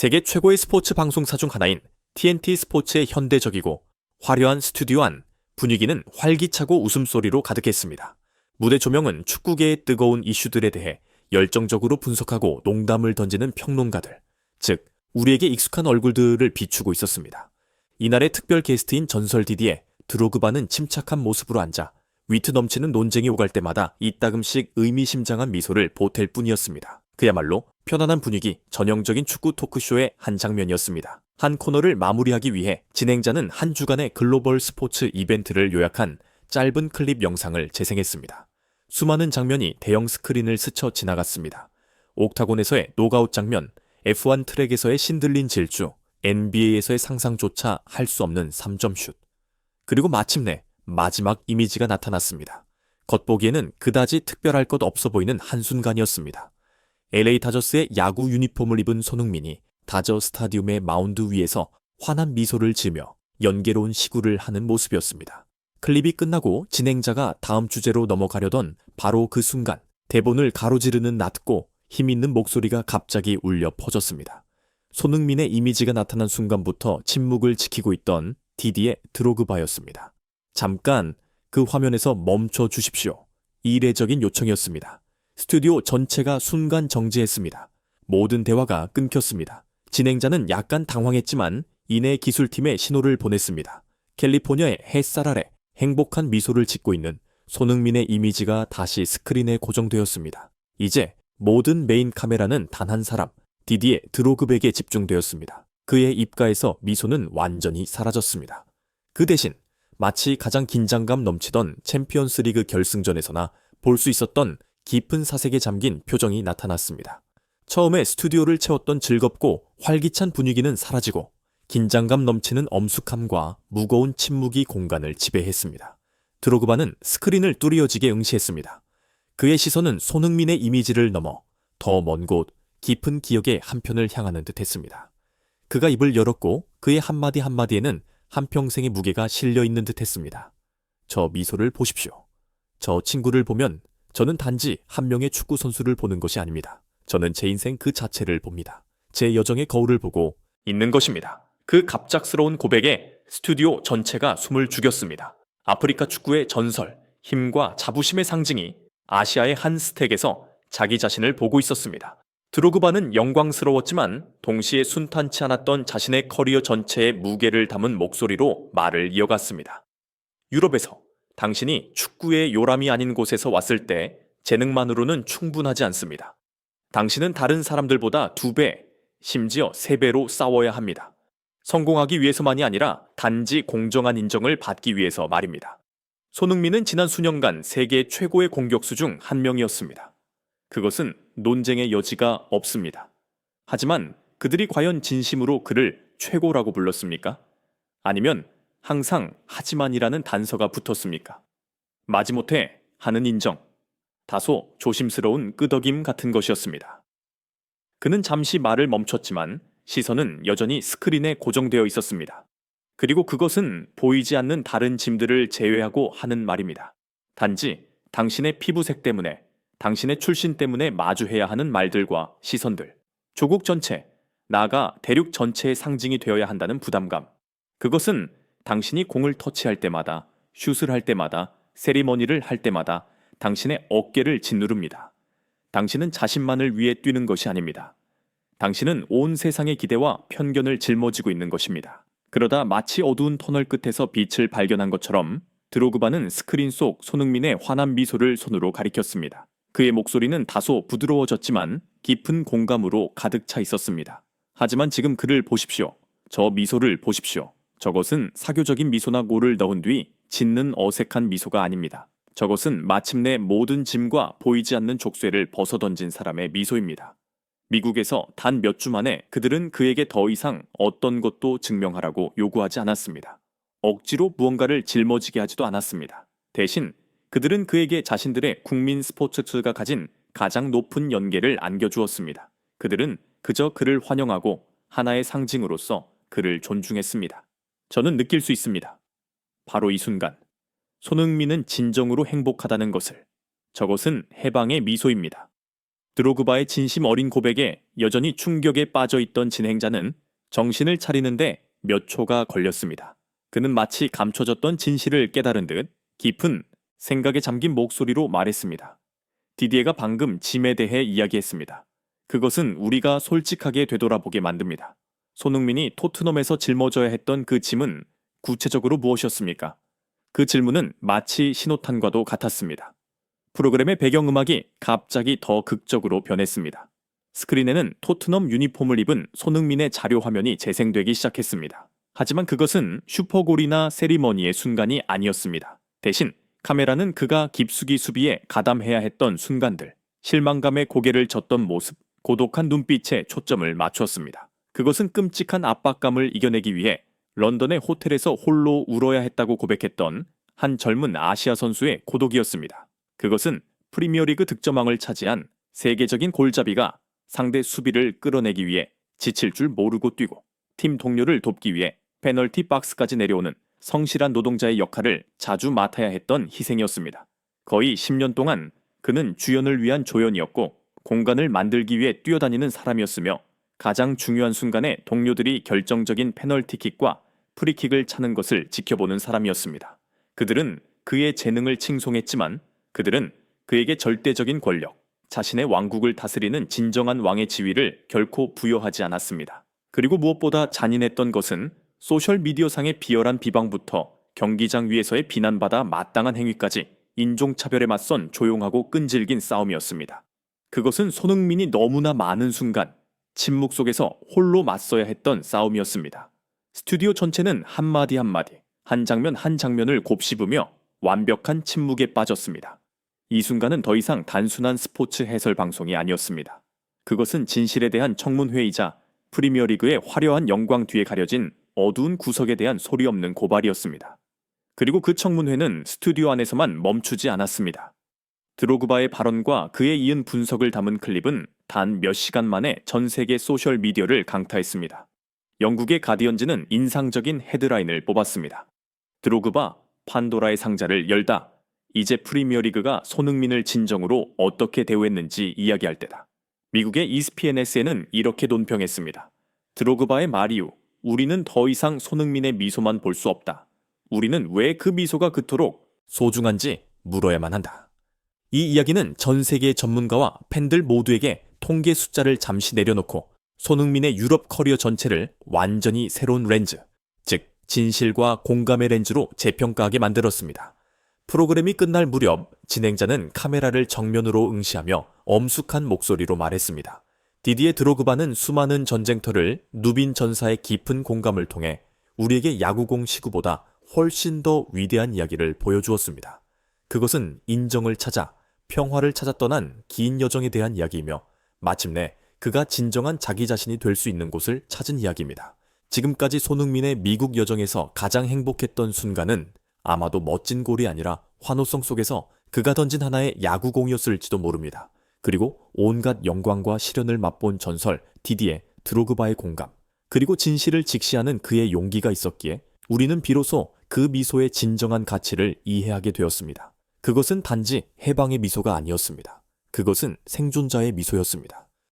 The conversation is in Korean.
세계 최고의 스포츠 방송사 중 하나인 TNT 스포츠의 현대적이고 화려한 스튜디오 안, 분위기는 활기차고 웃음소리로 가득했습니다. 무대 조명은 축구계의 뜨거운 이슈들에 대해 열정적으로 분석하고 농담을 던지는 평론가들, 즉 우리에게 익숙한 얼굴들을 비추고 있었습니다. 이날의 특별 게스트인 전설 디디에 드로그바는 침착한 모습으로 앉아 위트 넘치는 논쟁이 오갈 때마다 이따금씩 의미심장한 미소를 보탤 뿐이었습니다. 그야말로 편안한 분위기, 전형적인 축구 토크쇼의 한 장면이었습니다. 한 코너를 마무리하기 위해 진행자는 한 주간의 글로벌 스포츠 이벤트를 요약한 짧은 클립 영상을 재생했습니다. 수많은 장면이 대형 스크린을 스쳐 지나갔습니다. 옥타곤에서의 노가웃 장면, F1 트랙에서의 신들린 질주, NBA에서의 상상조차 할 수 없는 3점 슛. 그리고 마침내 마지막 이미지가 나타났습니다. 겉보기에는 그다지 특별할 것 없어 보이는 한순간이었습니다. LA 다저스의 야구 유니폼을 입은 손흥민이 다저 스타디움의 마운드 위에서 환한 미소를 지으며 연계로운 시구를 하는 모습이었습니다. 클립이 끝나고 진행자가 다음 주제로 넘어가려던 바로 그 순간 대본을 가로지르는 낮고 힘있는 목소리가 갑자기 울려 퍼졌습니다. 손흥민의 이미지가 나타난 순간부터 침묵을 지키고 있던 디디의 드로그바였습니다. 잠깐 그 화면에서 멈춰 주십시오. 이례적인 요청이었습니다. 스튜디오 전체가 순간 정지했습니다. 모든 대화가 끊겼습니다. 진행자는 약간 당황했지만 이내 기술팀에 신호를 보냈습니다. 캘리포니아의 햇살 아래 행복한 미소를 짓고 있는 손흥민의 이미지가 다시 스크린에 고정되었습니다. 이제 모든 메인 카메라는 단 한 사람, 디디에 드로그백에 집중되었습니다. 그의 입가에서 미소는 완전히 사라졌습니다. 그 대신 마치 가장 긴장감 넘치던 챔피언스 리그 결승전에서나 볼 수 있었던 깊은 사색에 잠긴 표정이 나타났습니다. 처음에 스튜디오를 채웠던 즐겁고 활기찬 분위기는 사라지고 긴장감 넘치는 엄숙함과 무거운 침묵이 공간을 지배했습니다. 드로그바는 스크린을 뚜리어지게 응시했습니다. 그의 시선은 손흥민의 이미지를 넘어 더 먼 곳, 깊은 기억의 한편을 향하는 듯 했습니다. 그가 입을 열었고 그의 한마디 한마디에는 한평생의 무게가 실려있는 듯 했습니다. 저 미소를 보십시오. 저 친구를 보면 저는 단지 한 명의 축구 선수를 보는 것이 아닙니다. 저는 제 인생 그 자체를 봅니다. 제 여정의 거울을 보고 있는 것입니다. 그 갑작스러운 고백에 스튜디오 전체가 숨을 죽였습니다. 아프리카 축구의 전설, 힘과 자부심의 상징이 아시아의 한 스택에서 자기 자신을 보고 있었습니다. 드로그바는 영광스러웠지만 동시에 순탄치 않았던 자신의 커리어 전체의 무게를 담은 목소리로 말을 이어갔습니다. 유럽에서 당신이 축구의 요람이 아닌 곳에서 왔을 때 재능만으로는 충분하지 않습니다. 당신은 다른 사람들보다 2배, 심지어 3배로 싸워야 합니다. 성공하기 위해서만이 아니라 단지 공정한 인정을 받기 위해서 말입니다. 손흥민은 지난 수년간 세계 최고의 공격수 중 한 명이었습니다. 그것은 논쟁의 여지가 없습니다. 하지만 그들이 과연 진심으로 그를 최고라고 불렀습니까? 아니면 항상 하지만이라는 단서가 붙었습니까? 마지못해 하는 인정, 다소 조심스러운 끄덕임 같은 것이었습니다. 그는 잠시 말을 멈췄지만 시선은 여전히 스크린에 고정되어 있었습니다. 그리고 그것은 보이지 않는 다른 짐들을 제외하고 하는 말입니다. 단지 당신의 피부색 때문에, 당신의 출신 때문에 마주해야 하는 말들과 시선들, 조국 전체, 나아가 대륙 전체의 상징이 되어야 한다는 부담감. 그것은 당신이 공을 터치할 때마다, 슛을 할 때마다, 세리머니를 할 때마다 당신의 어깨를 짓누릅니다. 당신은 자신만을 위해 뛰는 것이 아닙니다. 당신은 온 세상의 기대와 편견을 짊어지고 있는 것입니다. 그러다 마치 어두운 터널 끝에서 빛을 발견한 것처럼 드로그바는 스크린 속 손흥민의 환한 미소를 손으로 가리켰습니다. 그의 목소리는 다소 부드러워졌지만 깊은 공감으로 가득 차 있었습니다. 하지만 지금 그를 보십시오. 저 미소를 보십시오. 저것은 사교적인 미소나 고를 넣은 뒤 짓는 어색한 미소가 아닙니다. 저것은 마침내 모든 짐과 보이지 않는 족쇄를 벗어던진 사람의 미소입니다. 미국에서 단 몇 주 만에 그들은 그에게 더 이상 어떤 것도 증명하라고 요구하지 않았습니다. 억지로 무언가를 짊어지게 하지도 않았습니다. 대신 그들은 그에게 자신들의 국민 스포츠가 가진 가장 높은 연계를 안겨주었습니다. 그들은 그저 그를 환영하고 하나의 상징으로서 그를 존중했습니다. 저는 느낄 수 있습니다. 바로 이 순간 손흥민은 진정으로 행복하다는 것을. 저것은 해방의 미소입니다. 드로그바의 진심 어린 고백에 여전히 충격에 빠져 있던 진행자는 정신을 차리는데 몇 초가 걸렸습니다. 그는 마치 감춰졌던 진실을 깨달은 듯 깊은 생각에 잠긴 목소리로 말했습니다. 디디에가 방금 짐에 대해 이야기했습니다. 그것은 우리가 솔직하게 되돌아보게 만듭니다. 손흥민이 토트넘에서 짊어져야 했던 그 짐은 구체적으로 무엇이었습니까? 그 질문은 마치 신호탄과도 같았습니다. 프로그램의 배경음악이 갑자기 더 극적으로 변했습니다. 스크린에는 토트넘 유니폼을 입은 손흥민의 자료 화면이 재생되기 시작했습니다. 하지만 그것은 슈퍼골이나 세리머니의 순간이 아니었습니다. 대신 카메라는 그가 깊숙이 수비에 가담해야 했던 순간들, 실망감에 고개를 젓던 모습, 고독한 눈빛에 초점을 맞췄습니다. 그것은 끔찍한 압박감을 이겨내기 위해 런던의 호텔에서 홀로 울어야 했다고 고백했던 한 젊은 아시아 선수의 고독이었습니다. 그것은 프리미어리그 득점왕을 차지한 세계적인 골잡이가 상대 수비를 끌어내기 위해 지칠 줄 모르고 뛰고 팀 동료를 돕기 위해 페널티 박스까지 내려오는 성실한 노동자의 역할을 자주 맡아야 했던 희생이었습니다. 거의 10년 동안 그는 주연을 위한 조연이었고 공간을 만들기 위해 뛰어다니는 사람이었으며 가장 중요한 순간에 동료들이 결정적인 페널티킥과 프리킥을 차는 것을 지켜보는 사람이었습니다. 그들은 그의 재능을 칭송했지만 그들은 그에게 절대적인 권력, 자신의 왕국을 다스리는 진정한 왕의 지위를 결코 부여하지 않았습니다. 그리고 무엇보다 잔인했던 것은 소셜미디어상의 비열한 비방부터 경기장 위에서의 비난받아 마땅한 행위까지 인종차별에 맞선 조용하고 끈질긴 싸움이었습니다. 그것은 손흥민이 너무나 많은 순간 침묵 속에서 홀로 맞서야 했던 싸움이었습니다. 스튜디오 전체는 한마디 한마디, 한 장면 한 장면을 곱씹으며 완벽한 침묵에 빠졌습니다. 이 순간은 더 이상 단순한 스포츠 해설 방송이 아니었습니다. 그것은 진실에 대한 청문회이자 프리미어리그의 화려한 영광 뒤에 가려진 어두운 구석에 대한 소리 없는 고발이었습니다. 그리고 그 청문회는 스튜디오 안에서만 멈추지 않았습니다. 드로그바의 발언과 그에 이은 분석을 담은 클립은 단 몇 시간 만에 전 세계 소셜미디어를 강타했습니다. 영국의 가디언지는 인상적인 헤드라인을 뽑았습니다. 드로그바, 판도라의 상자를 열다. 이제 프리미어리그가 손흥민을 진정으로 어떻게 대우했는지 이야기할 때다. 미국의 ESPN에는 이렇게 논평했습니다. 드로그바의 말 이후 우리는 더 이상 손흥민의 미소만 볼 수 없다. 우리는 왜 그 미소가 그토록 소중한지 물어야만 한다. 이 이야기는 전 세계 전문가와 팬들 모두에게 통계 숫자를 잠시 내려놓고 손흥민의 유럽 커리어 전체를 완전히 새로운 렌즈, 즉 진실과 공감의 렌즈로 재평가하게 만들었습니다. 프로그램이 끝날 무렵 진행자는 카메라를 정면으로 응시하며 엄숙한 목소리로 말했습니다. 디디에 드로그바는 수많은 전쟁터를 누빈 전사의 깊은 공감을 통해 우리에게 야구공 시구보다 훨씬 더 위대한 이야기를 보여주었습니다. 그것은 인정을 찾아 평화를 찾아 떠난 긴 여정에 대한 이야기이며 마침내 그가 진정한 자기 자신이 될 수 있는 곳을 찾은 이야기입니다. 지금까지 손흥민의 미국 여정에서 가장 행복했던 순간은 아마도 멋진 골이 아니라 환호성 속에서 그가 던진 하나의 야구공이었을지도 모릅니다. 그리고 온갖 영광과 시련을 맛본 전설 디디에 드로그바의 공감, 그리고 진실을 직시하는 그의 용기가 있었기에 우리는 비로소 그 미소의 진정한 가치를 이해하게 되었습니다. 그것은 단지 해방의 미소가 아니었습니다. 그것은 생존자의 미소였습니다.